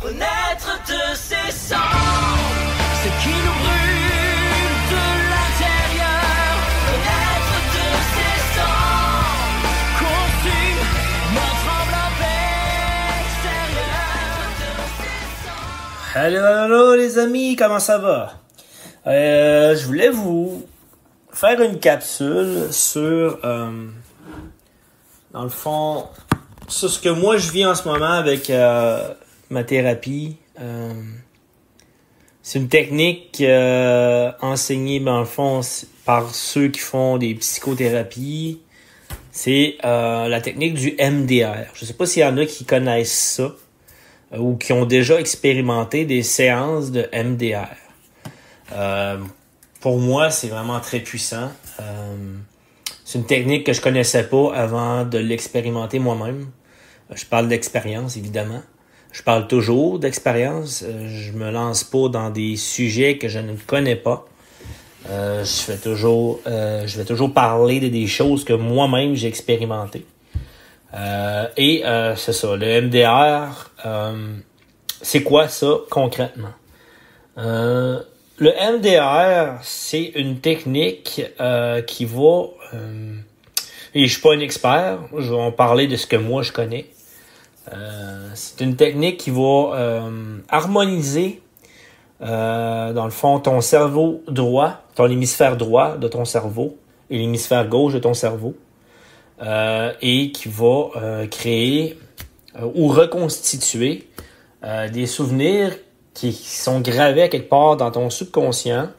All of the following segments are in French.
Connaître de ses cendres, ce qui nous brûle de l'intérieur. Connaître de ses cendres, consume notre enveloppe extérieure. Allô les amis, comment ça va? Je voulais vous faire une capsule sur, dans le fond, sur ce que moi je vis en ce moment avec ma thérapie. C'est une technique enseignée dans le fond par ceux qui font des psychothérapies. C'est la technique du MDR. Je sais pas s'il y en a qui connaissent ça ou qui ont déjà expérimenté des séances de MDR. Pour moi, c'est vraiment très puissant. C'est une technique que je connaissais pas avant de l'expérimenter moi-même. Je parle d'expérience, évidemment. Je parle toujours d'expérience. Je me lance pas dans des sujets que je ne connais pas. Je vais toujours parler des choses que moi-même j'ai expérimentées. C'est ça, le MDR, c'est quoi ça concrètement? Le MDR, c'est une technique qui va... et je suis pas un expert, je vais en parler de ce que moi je connais. C'est une technique qui va harmoniser, dans le fond, ton cerveau droit, ton hémisphère droit de ton cerveau et l'hémisphère gauche de ton cerveau, et qui va créer ou reconstituer des souvenirs qui sont gravés à quelque part dans ton subconscient,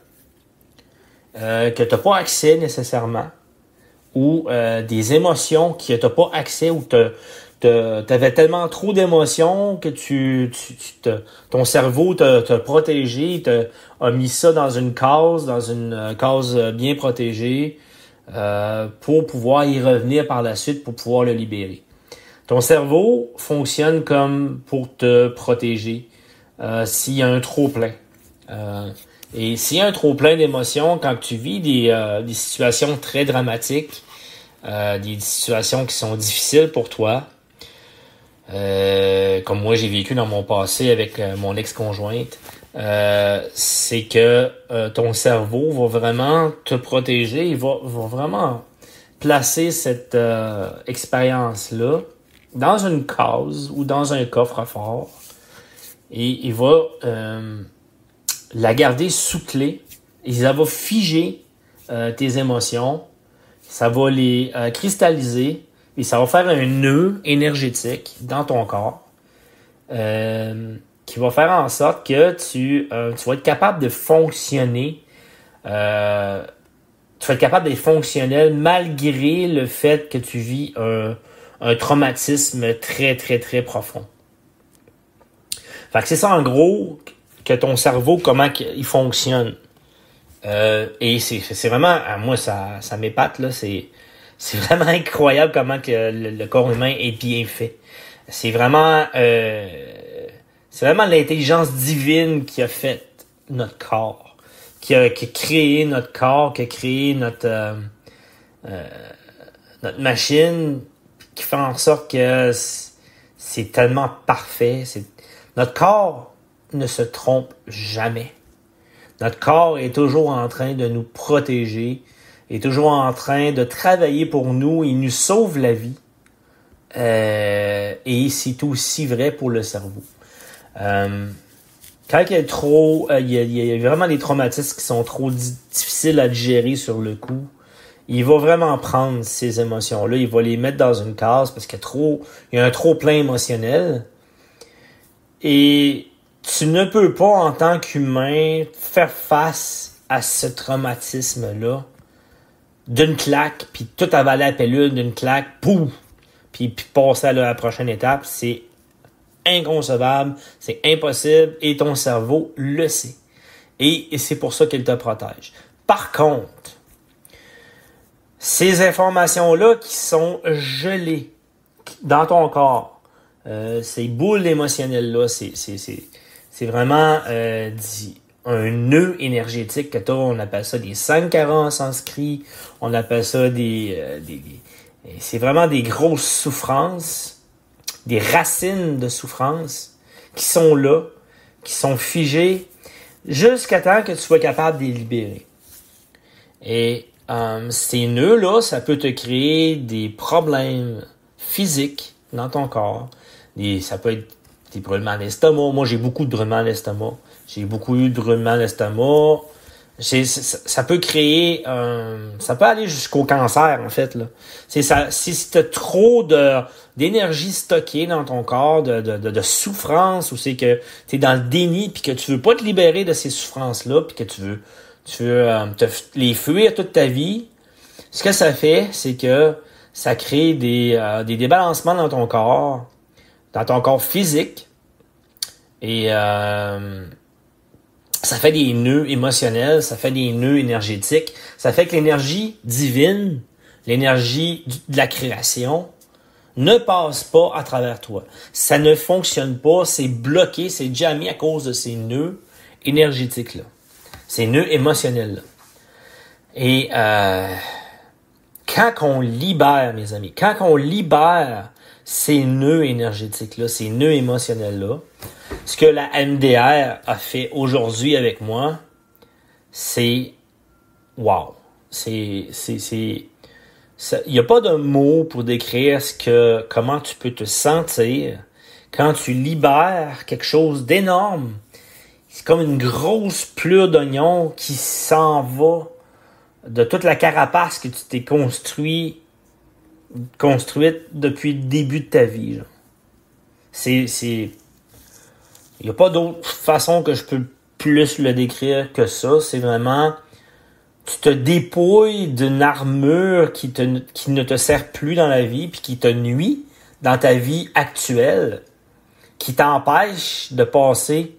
que tu n'as pas accès nécessairement, ou des émotions que tu n'as pas accès, ou t'avais tellement trop d'émotions que ton cerveau t'a protégé, a mis ça dans une case bien protégée, pour pouvoir y revenir par la suite, pour pouvoir le libérer. Ton cerveau fonctionne comme pour te protéger s'il y a un trop-plein. Et s'il y a un trop-plein d'émotions, quand tu vis des situations très dramatiques, des situations qui sont difficiles pour toi, comme moi j'ai vécu dans mon passé avec mon ex-conjointe, c'est que ton cerveau va vraiment te protéger, il va vraiment placer cette expérience-là dans une case ou dans un coffre-fort, et il va la garder sous clé, et ça va figer tes émotions, ça va les cristalliser, et ça va faire un nœud énergétique dans ton corps, qui va faire en sorte que tu vas être capable de fonctionner, tu vas être capable d'être fonctionnel malgré le fait que tu vis un traumatisme très, très, très profond. Fait que c'est ça en gros que ton cerveau, comment il fonctionne. Et c'est vraiment, à moi ça m'épate, là, c'est vraiment incroyable comment que le corps humain est bien fait. C'est vraiment l'intelligence divine qui a fait notre corps, qui a créé notre corps, qui a créé notre machine, qui fait en sorte que c'est tellement parfait. Notre corps ne se trompe jamais. Notre corps est toujours en train de nous protéger, est toujours en train de travailler pour nous, il nous sauve la vie. Et c'est aussi vrai pour le cerveau. Quand il y a il y a vraiment des traumatismes qui sont trop difficiles à digérer sur le coup, il va vraiment prendre ces émotions-là, il va les mettre dans une case parce qu'il y a un trop plein émotionnel. Et tu ne peux pas, en tant qu'humain, faire face à ce traumatisme-là d'une claque, puis tout avaler la pilule d'une claque, pouf, puis passer à la prochaine étape. C'est inconcevable, c'est impossible, et ton cerveau le sait. Et c'est pour ça qu'il te protège. Par contre, ces informations-là qui sont gelées dans ton corps, ces boules émotionnelles-là, c'est vraiment un nœud énergétique que t'as. On appelle ça des sankaras en sanskrit. On appelle ça c'est vraiment des grosses souffrances, des racines de souffrance qui sont là, qui sont figés, jusqu'à temps que tu sois capable de les libérer. Et ces nœuds-là, ça peut te créer des problèmes physiques dans ton corps. Ça peut être des brûlements d'estomac. Moi, j'ai beaucoup de brûlements d'estomac. J'ai beaucoup eu de brûlements d'estomac. Ça peut créer... ça peut aller jusqu'au cancer, en fait. Là. Si tu as trop d'énergie stockée dans ton corps, de souffrance, ou c'est que tu es dans le déni, puis que tu veux pas te libérer de ces souffrances-là, puis que tu veux les fuir toute ta vie, ce que ça fait, c'est que ça crée des débalancements dans ton corps physique, et ça fait des nœuds émotionnels, ça fait des nœuds énergétiques, ça fait que l'énergie divine, l'énergie de la création, ne passe pas à travers toi. Ça ne fonctionne pas, c'est bloqué, c'est jammé à cause de ces nœuds énergétiques-là. Ces nœuds émotionnels-là. Et quand on libère, mes amis, quand on libère ces nœuds énergétiques-là, ces nœuds émotionnels-là, ce que la MDR a fait aujourd'hui avec moi, c'est wow. Il n'y a pas de mots pour décrire comment tu peux te sentir quand tu libères quelque chose d'énorme. C'est comme une grosse plure d'oignon qui s'en va de toute la carapace que tu t'es construite depuis le début de ta vie. Genre. Il n'y a pas d'autre façon que je peux plus le décrire que ça. C'est vraiment, tu te dépouilles d'une armure qui ne te sert plus dans la vie, puis qui te nuit dans ta vie actuelle, qui t'empêche de passer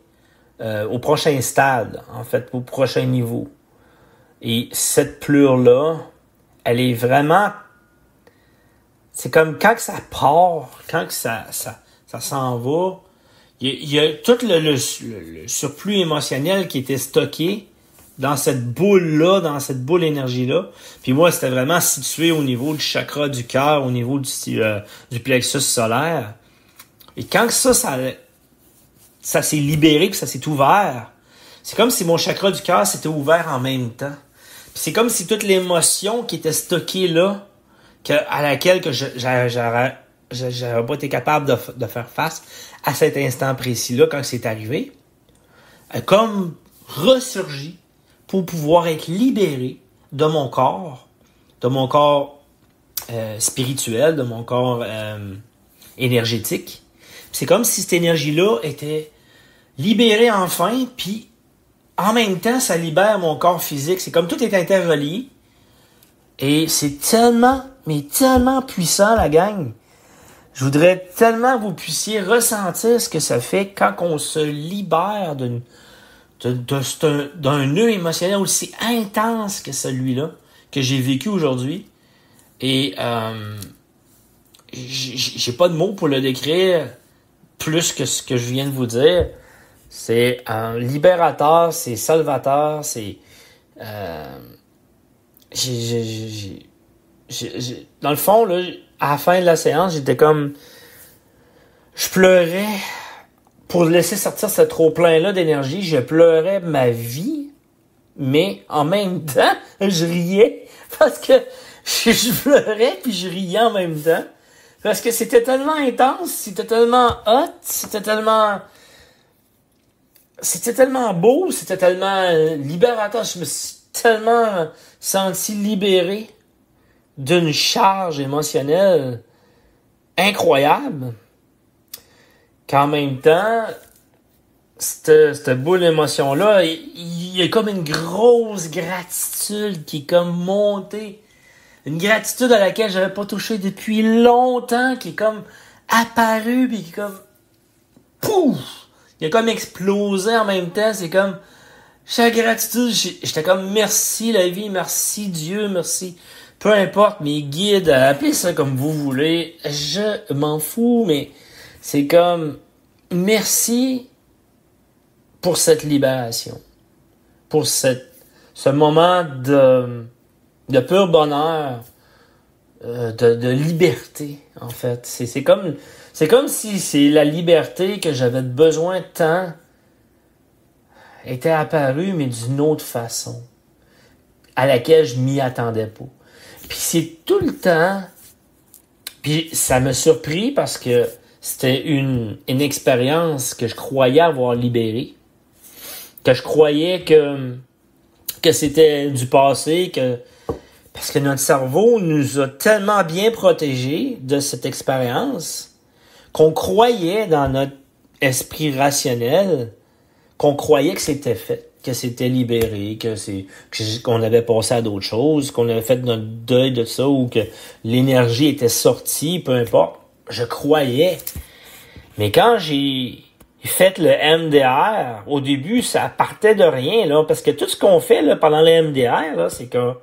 au prochain stade, en fait, au prochain niveau. Et cette plure-là, elle est vraiment... C'est comme quand que ça part, quand que ça s'en va, il y a tout le surplus émotionnel qui était stocké dans cette boule-là, dans cette boule énergie-là. Puis moi, c'était vraiment situé au niveau du chakra du cœur, au niveau du plexus solaire. Et quand que ça s'est libéré, puis ça s'est ouvert, c'est comme si mon chakra du cœur s'était ouvert en même temps. Puis c'est comme si toute l'émotion qui était stockée là, à laquelle que j'aurais pas été capable de faire face à cet instant précis-là, quand c'est arrivé, a comme ressurgi pour pouvoir être libéré de mon corps spirituel, de mon corps énergétique. C'est comme si cette énergie-là était libérée enfin, puis en même temps, ça libère mon corps physique. C'est comme tout est interrelié. Et c'est tellement, mais tellement puissant, la gang. Je voudrais tellement que vous puissiez ressentir ce que ça fait quand on se libère d'un nœud émotionnel aussi intense que celui-là, que j'ai vécu aujourd'hui. Et j'ai pas de mots pour le décrire plus que ce que je viens de vous dire. C'est un libérateur, c'est salvateur, c'est... dans le fond, là, à la fin de la séance, j'étais comme... Je pleurais pour laisser sortir ce trop-plein-là d'énergie. Je pleurais ma vie, mais en même temps, je riais parce que je pleurais puis je riais en même temps. Parce que c'était tellement intense, c'était tellement hot, c'était tellement beau, c'était tellement libérateur. Je me suis tellement senti libéré d'une charge émotionnelle incroyable qu'en même temps, cette boule d'émotion-là, il y a comme une grosse gratitude qui est comme montée. Une gratitude à laquelle j'avais pas touché depuis longtemps, qui est comme apparue, puis qui est comme... Pouf! Il a comme explosé en même temps. C'est comme... Chaque gratitude, j'étais comme merci la vie, merci Dieu, merci... Peu importe, mes guides, appelez ça comme vous voulez. Je m'en fous, mais c'est comme... Merci pour cette libération. Pour ce moment de pur bonheur, de liberté, en fait. C'est comme C'est comme si c'est la liberté que j'avais besoin de tant était apparue, mais d'une autre façon, à laquelle je m'y attendais pas. Puis c'est tout le temps... Puis ça m'a surpris parce que c'était une expérience que je croyais avoir libérée, que je croyais que c'était du passé, parce que notre cerveau nous a tellement bien protégés de cette expérience qu'on croyait dans notre esprit rationnel, qu'on croyait que c'était fait, que c'était libéré, qu'on avait passé à d'autres choses, qu'on avait fait notre deuil de ça, ou que l'énergie était sortie, peu importe. Je croyais. Mais quand j'ai fait le MDR, au début, ça partait de rien, là, parce que tout ce qu'on fait là, pendant le MDR, là, c'est que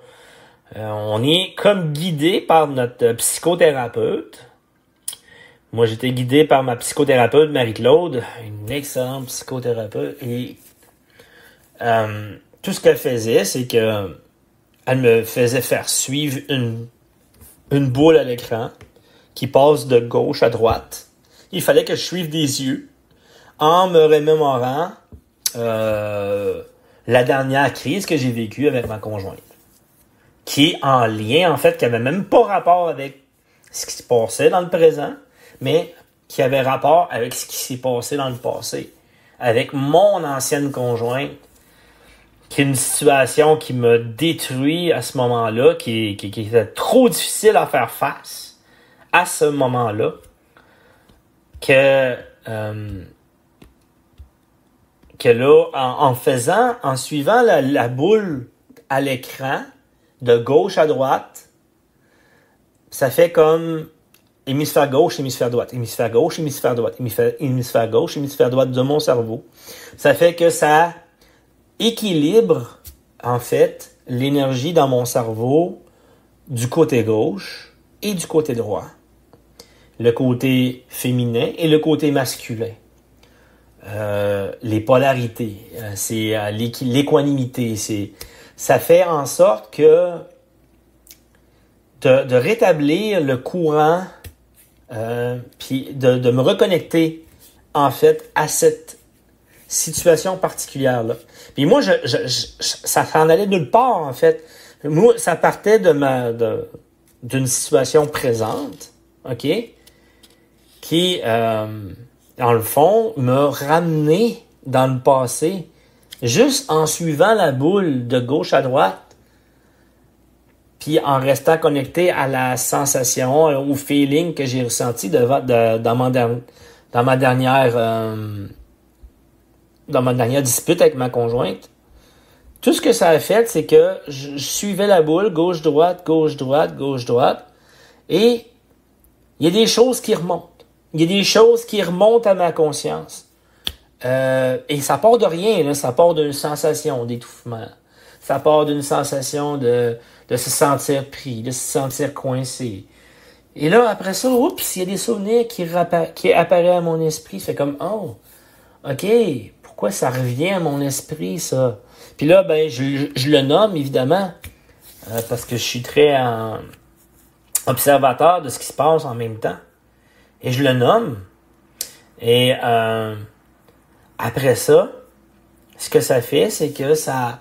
on est comme guidé par notre psychothérapeute. Moi, j'étais guidé par ma psychothérapeute, Marie-Claude, une excellente psychothérapeute. Et tout ce qu'elle faisait, c'est que elle me faisait faire suivre une boule à l'écran qui passe de gauche à droite. Il fallait que je suive des yeux en me remémorant la dernière crise que j'ai vécue avec ma conjointe, qui est en lien, en fait, qui avait même pas rapport avec ce qui se passait dans le présent, mais qui avait rapport avec ce qui s'est passé dans le passé, avec mon ancienne conjointe, qui est une situation qui m'a détruit à ce moment-là, qui était trop difficile à faire face à ce moment-là, que là, en suivant la boule à l'écran, de gauche à droite, ça fait comme hémisphère gauche, hémisphère droite, hémisphère gauche, hémisphère droite, hémisphère gauche, hémisphère droite de mon cerveau. Ça fait que ça équilibre, en fait, l'énergie dans mon cerveau du côté gauche et du côté droit. Le côté féminin et le côté masculin. Les polarités, c'est l'équanimité, ça fait en sorte que de rétablir le courant, puis de me reconnecter, en fait, à cette situation particulière-là. Puis moi, ça s'en allait nulle part, en fait. Moi, ça partait d'une situation présente, OK, qui, dans le fond, me ramenait dans le passé, juste en suivant la boule de gauche à droite, puis en restant connecté à la sensation, au feeling que j'ai ressenti dans ma dernière dispute avec ma conjointe. Tout ce que ça a fait, c'est que je suivais la boule, gauche-droite, gauche-droite, gauche-droite, et il y a des choses qui remontent. Il y a des choses qui remontent à ma conscience. Et ça part de rien, là. Ça part d'une sensation d'étouffement. Ça part d'une sensation de se sentir pris, de se sentir coincé. Et là, après ça, oups, il y a des souvenirs qui apparaissent à mon esprit. C'est comme, oh, OK, pourquoi ça revient à mon esprit, ça? Puis là, ben, je le nomme, évidemment, parce que je suis très observateur de ce qui se passe en même temps. Et je le nomme. Et après ça, ce que ça fait, c'est que ça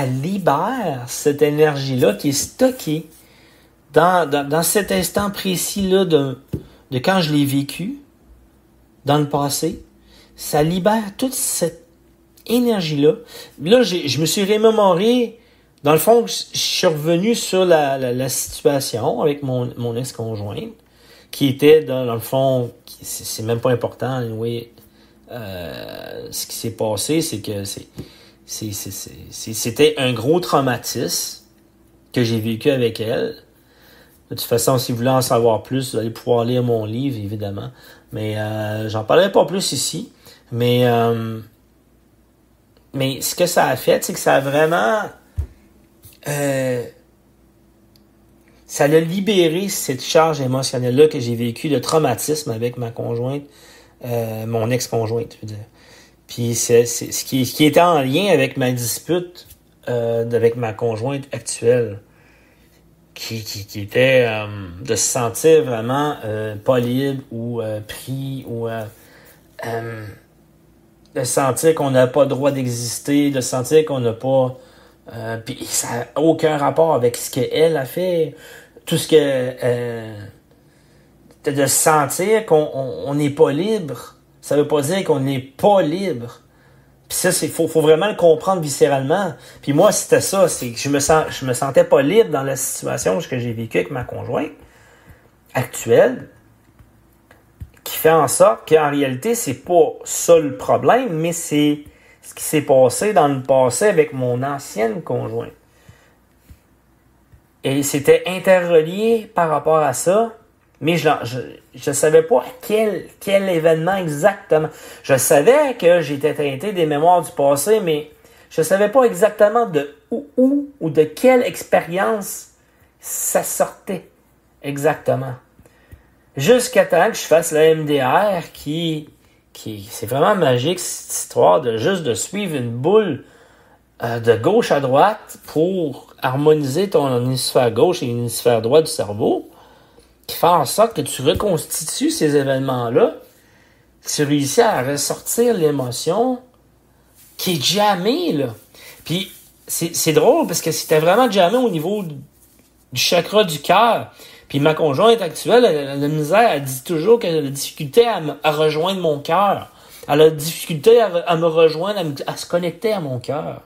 libère cette énergie-là qui est stockée dans cet instant précis-là de quand je l'ai vécu, dans le passé. Ça libère toute cette énergie-là. Là, je me suis remémoré, dans le fond, je suis revenu sur la situation avec mon ex-conjointe, qui était, dans le fond, c'est même pas important, oui. Ce qui s'est passé, c'est que c'était un gros traumatisme que j'ai vécu avec elle. De toute façon, si vous voulez en savoir plus, vous allez pouvoir lire mon livre, évidemment. Mais j'en parlerai pas plus ici. Mais ce que ça a fait, c'est que ça a vraiment... ça a libéré cette charge émotionnelle-là que j'ai vécue de traumatisme avec ma conjointe, mon ex-conjointe, je veux dire. Puis c'est ce qui était en lien avec ma dispute avec ma conjointe actuelle, qui était de se sentir vraiment pas libre ou pris ou de sentir qu'on n'a pas le droit d'exister, de sentir qu'on n'a pas... puis ça n'a aucun rapport avec ce qu'elle a fait. Tout ce que... de sentir qu'on n'est pas libre, ça veut pas dire qu'on n'est pas libre. Puis ça, faut vraiment le comprendre viscéralement. Puis moi, c'était ça, c'est que je me sentais pas libre dans la situation que j'ai vécue avec ma conjointe actuelle, qui fait en sorte qu'en réalité, c'est pas ça le problème, mais c'est ce qui s'est passé dans le passé avec mon ancienne conjointe. Et c'était interrelié par rapport à ça, mais je savais pas quel événement exactement. Je savais que j'étais teinté des mémoires du passé, mais je savais pas exactement de où ou de quelle expérience ça sortait exactement. Jusqu'à temps que je fasse le MDR qui c'est vraiment magique, cette histoire de suivre une boule de gauche à droite pour harmoniser ton hémisphère gauche et l'hémisphère droit du cerveau, qui fait en sorte que tu reconstitues ces événements-là, tu réussis à ressortir l'émotion qui est jammée, là. Puis, c'est drôle, parce que c'était vraiment jammé au niveau du chakra du cœur. Puis ma conjointe actuelle, elle a la misère, elle dit toujours qu'elle a la difficulté à rejoindre mon cœur. Elle a la difficulté à me rejoindre, à se connecter à mon cœur.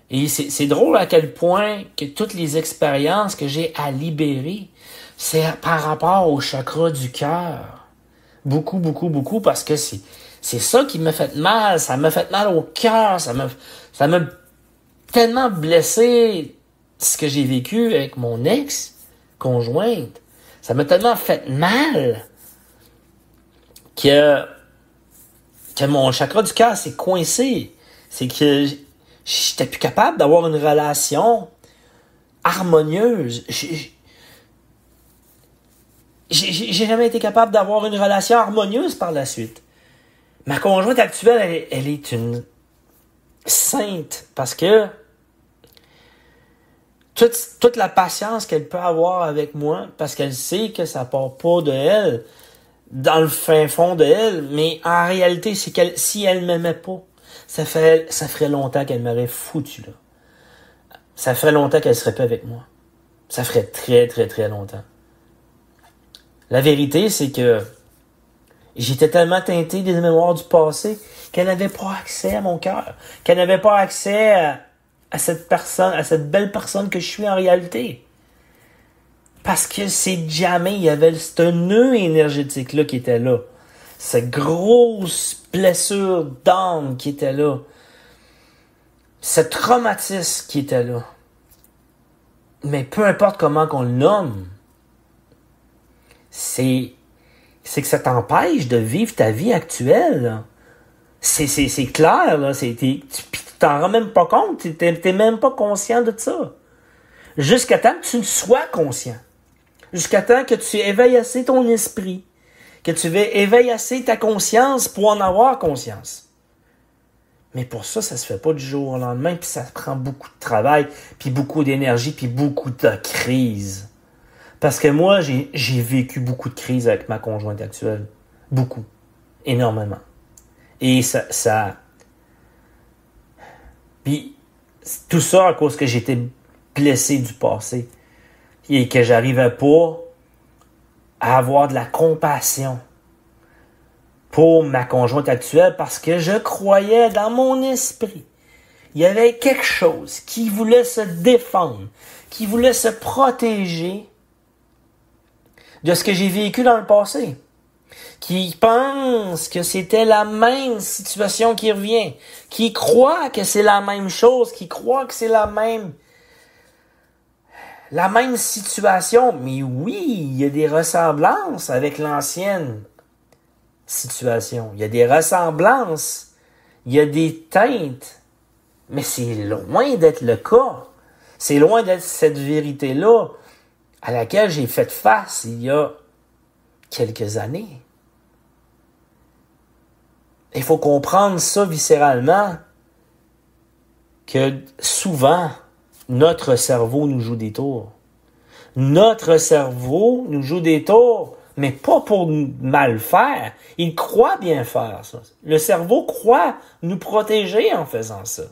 Et c'est drôle à quel point que toutes les expériences que j'ai à libérer, c'est par rapport au chakra du cœur. Beaucoup, beaucoup, beaucoup, parce que c'est ça qui m'a fait mal. Ça m'a fait mal au cœur. Ça m'a tellement blessé ce que j'ai vécu avec mon ex-conjointe. Ça m'a tellement fait mal que mon chakra du cœur s'est coincé. C'est que j'étais plus capable d'avoir une relation harmonieuse. J'ai jamais été capable d'avoir une relation harmonieuse par la suite. Ma conjointe actuelle, elle est une sainte parce que toute la patience qu'elle peut avoir avec moi, parce qu'elle sait que ça part pas de elle, dans le fin fond de elle, mais en réalité, c'est qu'elle, si elle m'aimait pas, ça ferait longtemps qu'elle m'aurait foutu là. Ça ferait longtemps qu'elle serait pas avec moi. Ça ferait très, très, très longtemps. La vérité, c'est que j'étais tellement teinté des mémoires du passé qu'elle n'avait pas accès à mon cœur, qu'elle n'avait pas accès à cette personne, à cette belle personne que je suis en réalité. Parce que c'est jamais, il y avait ce nœud énergétique-là qui était là. Cette grosse blessure d'âme qui était là. Ce traumatisme qui était là. Mais peu importe comment qu'on le nomme, c'est que ça t'empêche de vivre ta vie actuelle. Là. C'est clair, là. Tu t'en rends même pas compte. T'es même pas conscient de ça. Jusqu'à temps que tu sois conscient. Jusqu'à temps que tu éveilles assez ton esprit. Que tu éveilles assez ta conscience pour en avoir conscience. Mais pour ça, ça se fait pas du jour au lendemain. Puis ça prend beaucoup de travail. Puis beaucoup d'énergie. Puis beaucoup de crises. Parce que moi, j'ai vécu beaucoup de crises avec ma conjointe actuelle. Beaucoup. Énormément. Et ça... Puis, tout ça à cause que j'étais blessé du passé. Et que j'arrivais pas à avoir de la compassion pour ma conjointe actuelle parce que je croyais dans mon esprit. Il y avait quelque chose qui voulait se défendre, qui voulait se protéger de ce que j'ai vécu dans le passé, qui pense que c'était la même situation qui revient, qui croit que c'est la même chose, qui croit que c'est la même situation. Mais oui, il y a des ressemblances avec l'ancienne situation. Il y a des ressemblances, il y a des teintes, mais c'est loin d'être le cas. C'est loin d'être cette vérité-là à laquelle j'ai fait face il y a quelques années. Il faut comprendre ça viscéralement, que souvent, notre cerveau nous joue des tours. Notre cerveau nous joue des tours, mais pas pour mal faire. Il croit bien faire ça. Le cerveau croit nous protéger en faisant ça.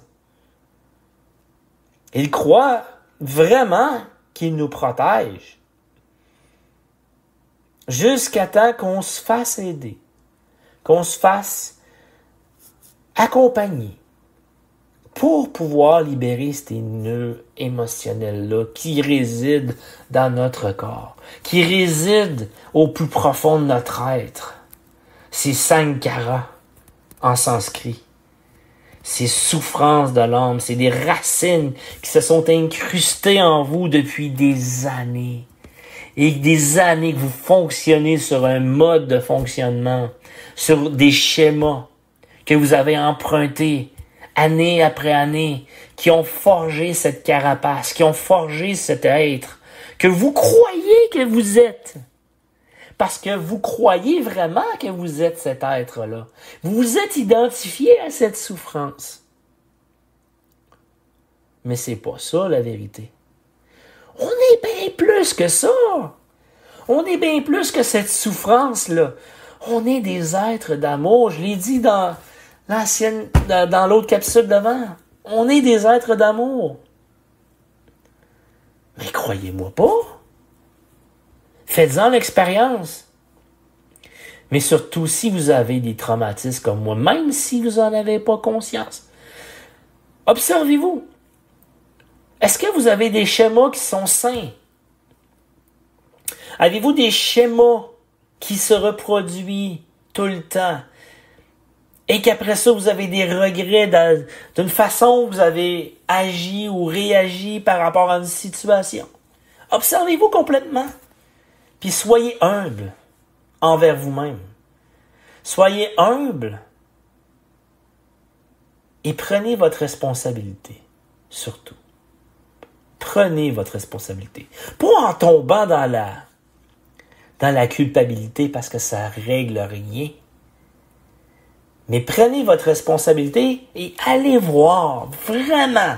Il croit vraiment qu'il nous protège. Jusqu'à temps qu'on se fasse aider, qu'on se fasse accompagner pour pouvoir libérer ces nœuds émotionnels-là qui résident dans notre corps, qui résident au plus profond de notre être. Ces sankaras en sanskrit, ces souffrances de l'âme, c'est des racines qui se sont incrustées en vous depuis des années. Et des années que vous fonctionnez sur un mode de fonctionnement, sur des schémas que vous avez empruntés année après année, qui ont forgé cette carapace, qui ont forgé cet être, que vous croyez que vous êtes. Parce que vous croyez vraiment que vous êtes cet être-là. Vous vous êtes identifié à cette souffrance. Mais c'est pas ça la vérité. On est bien plus que ça. On est bien plus que cette souffrance-là. On est des êtres d'amour. Je l'ai dit dans l'autre capsule d'avant. On est des êtres d'amour. Mais croyez-moi pas. Faites-en l'expérience. Mais surtout, si vous avez des traumatismes comme moi, même si vous n'en avez pas conscience, observez-vous. Est-ce que vous avez des schémas qui sont sains? Avez-vous des schémas qui se reproduisent tout le temps? Et qu'après ça, vous avez des regrets d'une façon où vous avez agi ou réagi par rapport à une situation? Observez-vous complètement. Puis soyez humble envers vous-même. Soyez humble. Et prenez votre responsabilité, surtout. Prenez votre responsabilité. Pas en tombant dans la culpabilité parce que ça règle rien. Mais prenez votre responsabilité et allez voir vraiment,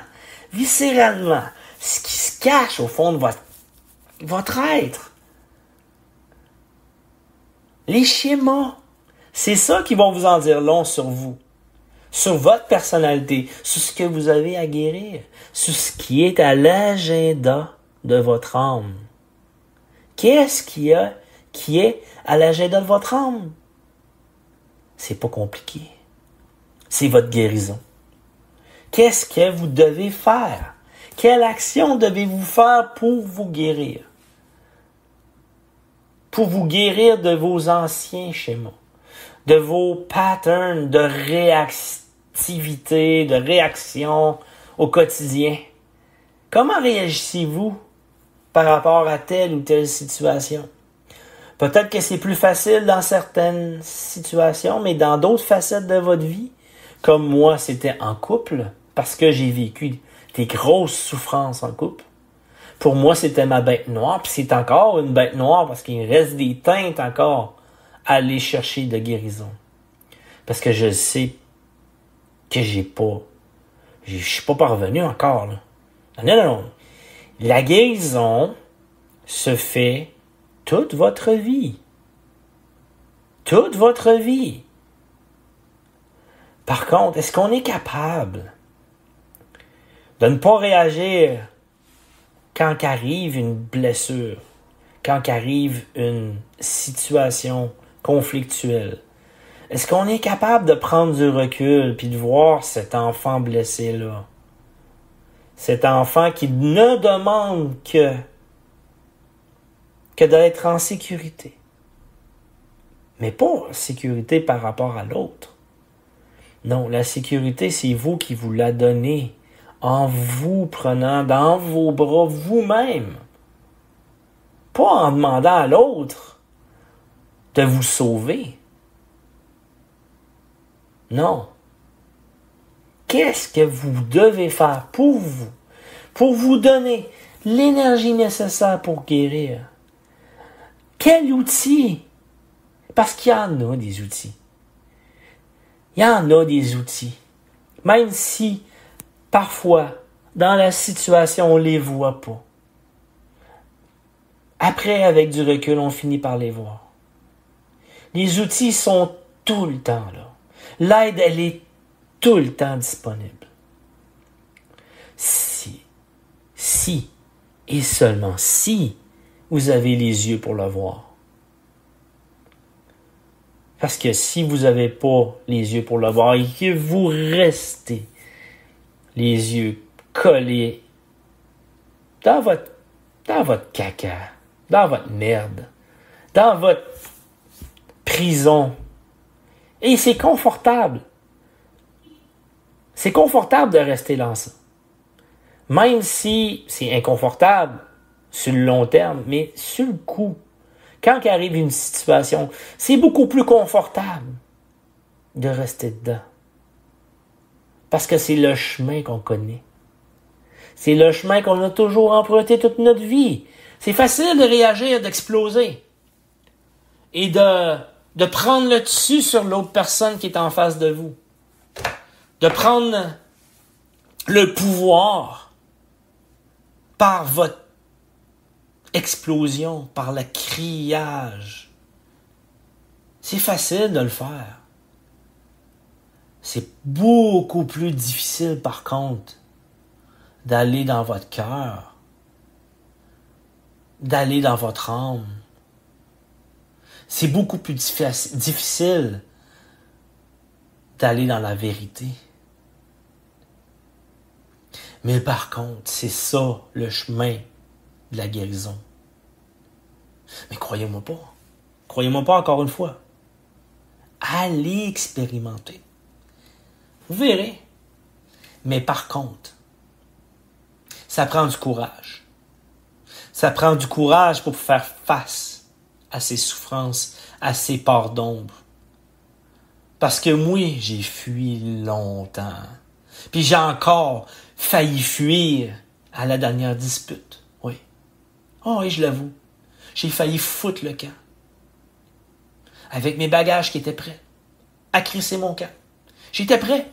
viscéralement, ce qui se cache au fond de votre être. Les schémas, c'est ça qui vont vous en dire long sur vous. Sur votre personnalité, sur ce que vous avez à guérir, sur ce qui est à l'agenda de votre âme. Qu'est-ce qui est à l'agenda de votre âme? C'est pas compliqué. C'est votre guérison. Qu'est-ce que vous devez faire? Quelle action devez-vous faire pour vous guérir? Pour vous guérir de vos anciens schémas, de vos patterns de réactivité, de réaction au quotidien. Comment réagissez-vous par rapport à telle ou telle situation? Peut-être que c'est plus facile dans certaines situations, mais dans d'autres facettes de votre vie, comme moi, c'était en couple, parce que j'ai vécu des grosses souffrances en couple. Pour moi, c'était ma bête noire, puis c'est encore une bête noire, parce qu'il reste des teintes encore à aller chercher de guérison. Parce que je sais que je suis pas parvenu encore, là. Non. La guérison se fait toute votre vie. Toute votre vie. Par contre, est-ce qu'on est capable de ne pas réagir quand arrive une blessure, quand arrive une situation conflictuelle? Est-ce qu'on est capable de prendre du recul puis de voir cet enfant blessé-là? Cet enfant qui ne demande que d'être en sécurité. Mais pas sécurité par rapport à l'autre. Non, la sécurité, c'est vous qui vous la donnez en vous prenant dans vos bras vous-même. Pas en demandant à l'autre de vous sauver. Non. Qu'est-ce que vous devez faire pour vous donner l'énergie nécessaire pour guérir? Quel outil? Parce qu'il y en a des outils. Il y en a des outils. Même si, parfois, dans la situation, on ne les voit pas. Après, avec du recul, on finit par les voir. Les outils sont tout le temps là. L'aide, elle est tout le temps disponible. Si, et seulement si, vous avez les yeux pour le voir. Parce que si vous n'avez pas les yeux pour le voir et que vous restez les yeux collés dans votre caca, dans votre merde, dans votre prison, et c'est confortable. C'est confortable de rester dans ça. Même si c'est inconfortable sur le long terme, mais sur le coup, quand arrive une situation, c'est beaucoup plus confortable de rester dedans. Parce que c'est le chemin qu'on connaît. C'est le chemin qu'on a toujours emprunté toute notre vie. C'est facile de réagir, d'exploser. Et de prendre le dessus sur l'autre personne qui est en face de vous. De prendre le pouvoir par votre explosion, par le criage. C'est facile de le faire. C'est beaucoup plus difficile, par contre, d'aller dans votre cœur, d'aller dans votre âme. C'est beaucoup plus difficile d'aller dans la vérité. Mais par contre, c'est ça le chemin de la guérison. Mais croyez-moi pas. Croyez-moi pas encore une fois. Allez expérimenter. Vous verrez. Mais par contre, ça prend du courage. Ça prend du courage pour faire face à ces souffrances, à ces parts d'ombre. Parce que moi, j'ai fui longtemps. Puis j'ai encore failli fuir à la dernière dispute. Oui. Oh oui, je l'avoue. J'ai failli foutre le camp. Avec mes bagages qui étaient prêts. À crisser mon camp. J'étais prêt.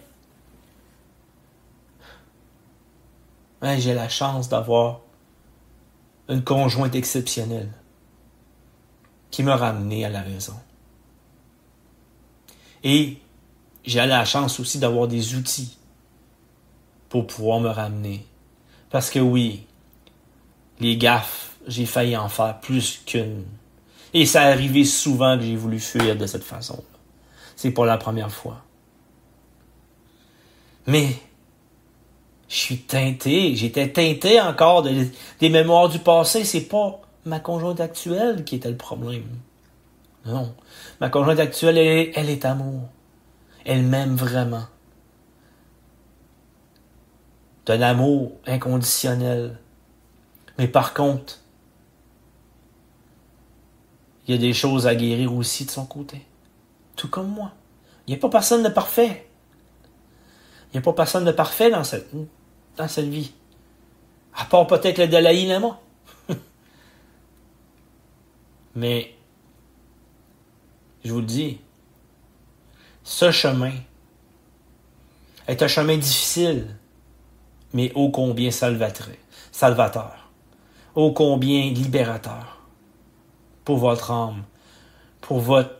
Mais j'ai la chance d'avoir une conjointe exceptionnelle qui m'a ramené à la raison. Et j'ai la chance aussi d'avoir des outils pour pouvoir me ramener. Parce que oui, les gaffes, j'ai failli en faire plus qu'une. Et ça arrivé souvent que j'ai voulu fuir de cette façon. C'est pas la première fois. Mais je suis teinté, j'étais teinté encore des mémoires du passé. C'est pas ma conjointe actuelle qui était le problème. Non, ma conjointe actuelle, elle est amour. Elle m'aime vraiment. D'un amour inconditionnel. Mais par contre, il y a des choses à guérir aussi de son côté. Tout comme moi. Il n'y a pas personne de parfait. Il n'y a pas personne de parfait dans cette vie. À part peut-être le Dalai Lama. Mais, je vous le dis, ce chemin est un chemin difficile, mais ô combien salvateur, ô combien libérateur pour votre âme, pour votre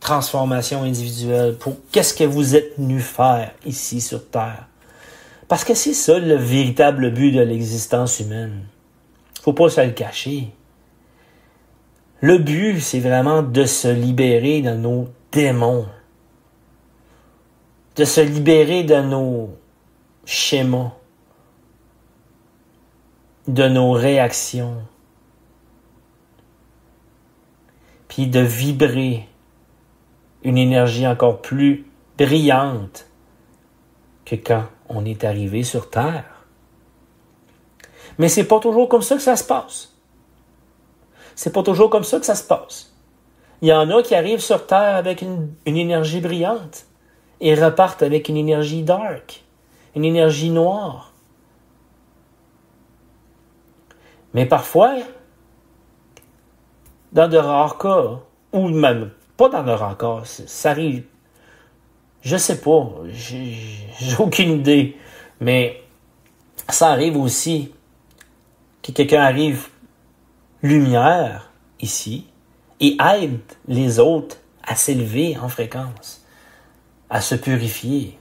transformation individuelle, pour qu'est-ce que vous êtes venu faire ici sur Terre. Parce que c'est ça le véritable but de l'existence humaine. Faut pas se le cacher. Le but, c'est vraiment de se libérer de nos démons, de se libérer de nos schémas, de nos réactions, puis de vibrer une énergie encore plus brillante que quand on est arrivé sur Terre. Mais c'est pas toujours comme ça que ça se passe. C'est pas toujours comme ça que ça se passe. Il y en a qui arrivent sur Terre avec une énergie brillante et repartent avec une énergie dark, une énergie noire. Mais parfois, dans de rares cas, ou même pas dans de rares cas, ça arrive, je sais pas, j'ai aucune idée, mais ça arrive aussi que quelqu'un arrive lumière ici et aide les autres à s'élever en fréquence, à se purifier.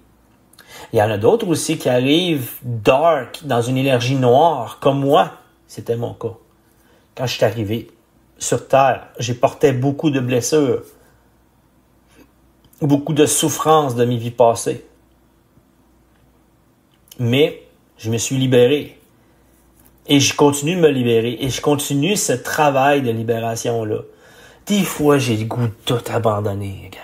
Il y en a d'autres aussi qui arrivent dark, dans une énergie noire, comme moi. C'était mon cas. Quand je suis arrivé sur Terre, j'ai porté beaucoup de blessures, beaucoup de souffrances de mes vies passées. Mais je me suis libéré. Et je continue de me libérer. Et je continue ce travail de libération-là. Des fois, j'ai le goût de tout abandonner, gang.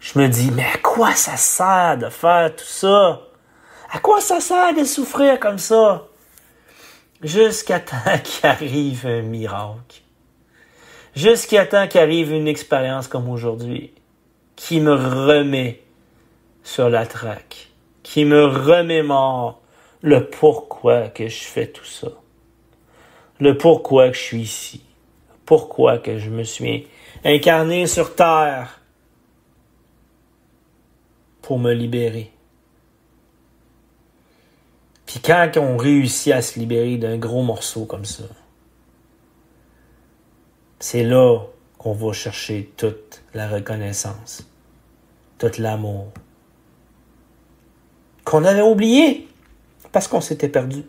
Je me dis, mais à quoi ça sert de faire tout ça? À quoi ça sert de souffrir comme ça? Jusqu'à temps qu'arrive un miracle. Jusqu'à temps qu'arrive une expérience comme aujourd'hui, qui me remet sur la traque, qui me remémore le pourquoi que je fais tout ça, le pourquoi que je suis ici, pourquoi que je me suis incarné sur Terre pour me libérer. Puis quand on réussit à se libérer d'un gros morceau comme ça, c'est là qu'on va chercher toute la reconnaissance, tout l'amour qu'on avait oublié parce qu'on s'était perdu.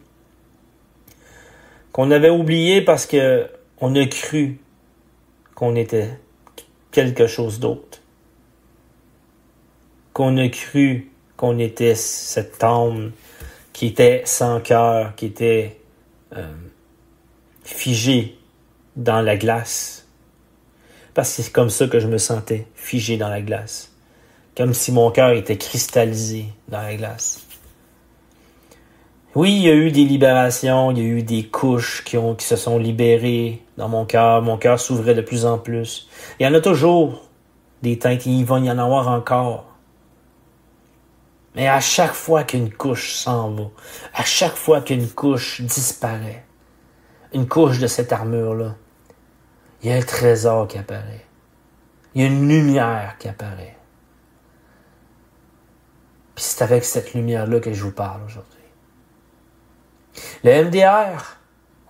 Qu'on avait oublié parce que on a cru qu'on était quelque chose d'autre. Qu'on a cru qu'on était cette âme qui était sans cœur, qui était figée dans la glace. Parce que c'est comme ça que je me sentais, figé dans la glace. Comme si mon cœur était cristallisé dans la glace. Oui, il y a eu des libérations, il y a eu des couches qui se sont libérées dans mon cœur. Mon cœur s'ouvrait de plus en plus. Il y en a toujours des teintes, il va y en avoir encore. Mais à chaque fois qu'une couche s'en va, à chaque fois qu'une couche disparaît, une couche de cette armure-là, il y a un trésor qui apparaît. Il y a une lumière qui apparaît. Puis c'est avec cette lumière-là que je vous parle aujourd'hui. Le MDR,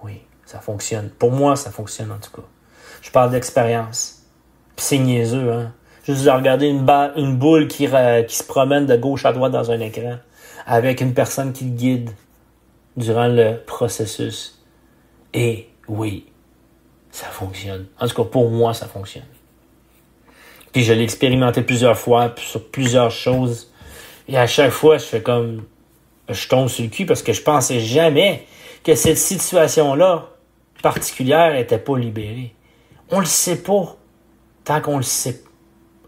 oui, ça fonctionne. Pour moi, ça fonctionne en tout cas. Je parle d'expérience. Puis c'est niaiseux, hein. Juste de regarder une boule qui se promène de gauche à droite dans un écran avec une personne qui le guide durant le processus. Et oui, ça fonctionne. En tout cas, pour moi, ça fonctionne. Puis je l'ai expérimenté plusieurs fois sur plusieurs choses. Et à chaque fois, je fais comme... Je tombe sur le cul parce que je pensais jamais que cette situation-là particulière n'était pas libérée. On le sait pas tant qu'on le sait.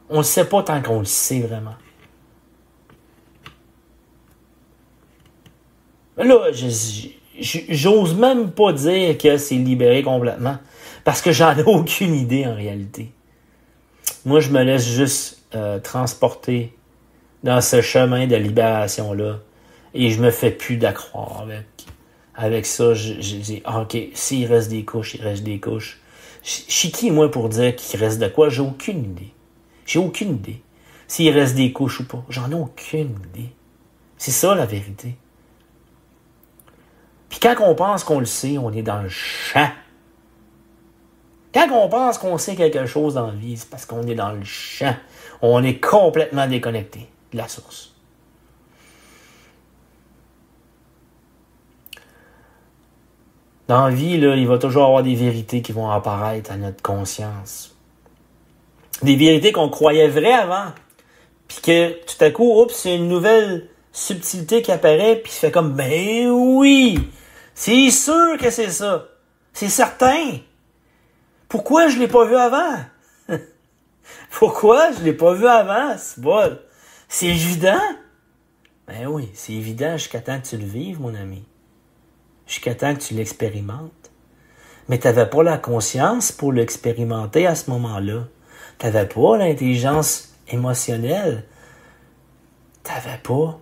On le sait pas tant qu'on le sait vraiment. Là, j'ose même pas dire que c'est libéré complètement parce que j'en ai aucune idée en réalité. Moi, je me laisse juste transporter dans ce chemin de libération-là et je me fais plus d'accroire avec ça. Je dis, OK, s'il reste des couches, il reste des couches. Je suis qui, moi, pour dire qu'il reste de quoi? J'ai aucune idée. J'ai aucune idée. S'il reste des couches ou pas. J'en ai aucune idée. C'est ça, la vérité. Puis quand on pense qu'on le sait, on est dans le champ. Quand on pense qu'on sait quelque chose dans la vie, c'est parce qu'on est dans le champ. On est complètement déconnecté de la source. Dans la vie, là, il va toujours avoir des vérités qui vont apparaître à notre conscience. Des vérités qu'on croyait vraies avant. Puis que tout à coup, oups, c'est une nouvelle subtilité qui apparaît. Puis il fait comme, ben oui, c'est sûr que c'est ça. C'est certain. Pourquoi je l'ai pas vu avant? Pourquoi je l'ai pas vu avant? C'est bon. C'est évident. Ben oui, c'est évident jusqu'à temps que tu le vives, mon ami. Jusqu'à temps que tu l'expérimentes. Mais tu n'avais pas la conscience pour l'expérimenter à ce moment-là. Tu n'avais pas l'intelligence émotionnelle. Tu n'avais pas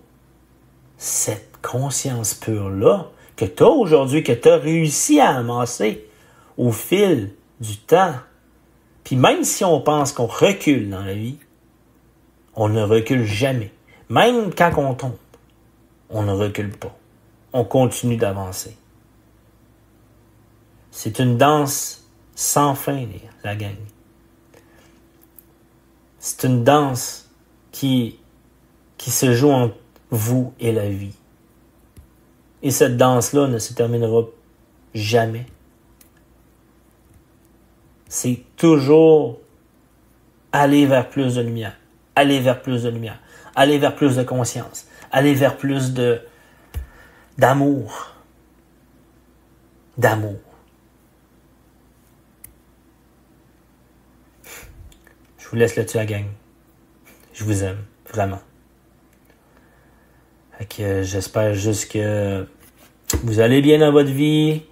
cette conscience pure-là que tu as aujourd'hui, que tu as réussi à amasser au fil du temps. Puis même si on pense qu'on recule dans la vie, on ne recule jamais. Même quand on tombe, on ne recule pas. On continue d'avancer. C'est une danse sans fin, la gang. C'est une danse qui se joue entre vous et la vie. Et cette danse-là ne se terminera jamais. C'est toujours aller vers plus de lumière, aller vers plus de lumière, aller vers plus de conscience, aller vers plus d'amour. D'amour. Je vous laisse là-dessus, la gang. Je vous aime, vraiment. Fait que j'espère juste que vous allez bien dans votre vie.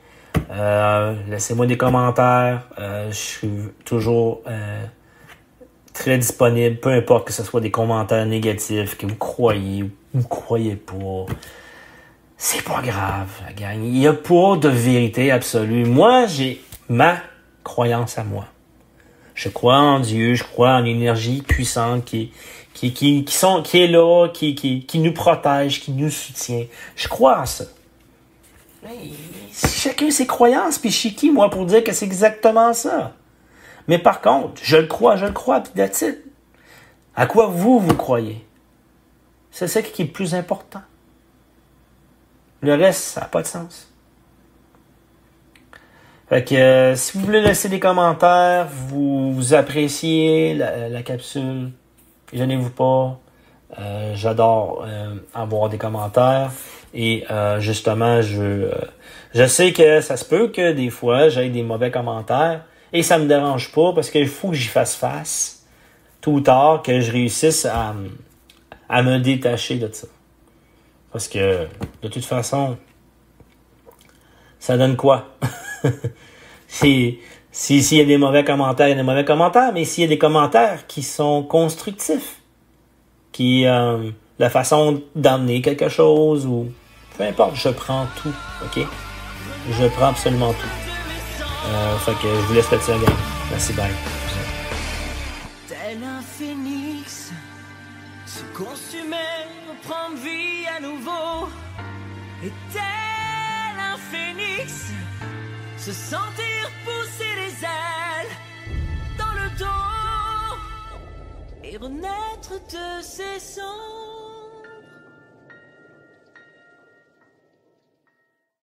Laissez-moi des commentaires. Je suis toujours très disponible, peu importe que ce soit des commentaires négatifs, que vous croyez ou vous croyez pas. C'est pas grave, la gang. Il n'y a pas de vérité absolue. Moi, j'ai ma croyance à moi. Je crois en Dieu, je crois en l'énergie puissante qui est là, qui nous protège, qui nous soutient. Je crois en ça. Mais chacun ses croyances, puis je suis qui, moi, pour dire que c'est exactement ça. Mais par contre, je le crois, puis that's it. À quoi vous croyez? C'est ça qui est le plus important. Le reste, ça n'a pas de sens. Fait que si vous voulez laisser des commentaires, vous appréciez la capsule, gênez-vous pas. J'adore avoir des commentaires. Et justement, je sais que ça se peut que des fois, j'aie des mauvais commentaires. Et ça me dérange pas parce qu'il faut que j'y fasse face. Tôt ou tard, que je réussisse à me détacher de ça. Parce que, de toute façon, ça donne quoi? S'il y a des mauvais commentaires, il y a des mauvais commentaires. Mais s'il y a des commentaires qui sont constructifs, qui la façon d'emmener quelque chose, ou peu importe, je prends tout, ok? Je prends absolument tout. Fait que je vous laisse là-dessus, gang. Merci, bye. Tel un phénix, se consumer, reprendre vie à nouveau. Et tel un phénix, se sentir pousser les ailes dans le dos et renaître de ses cendres.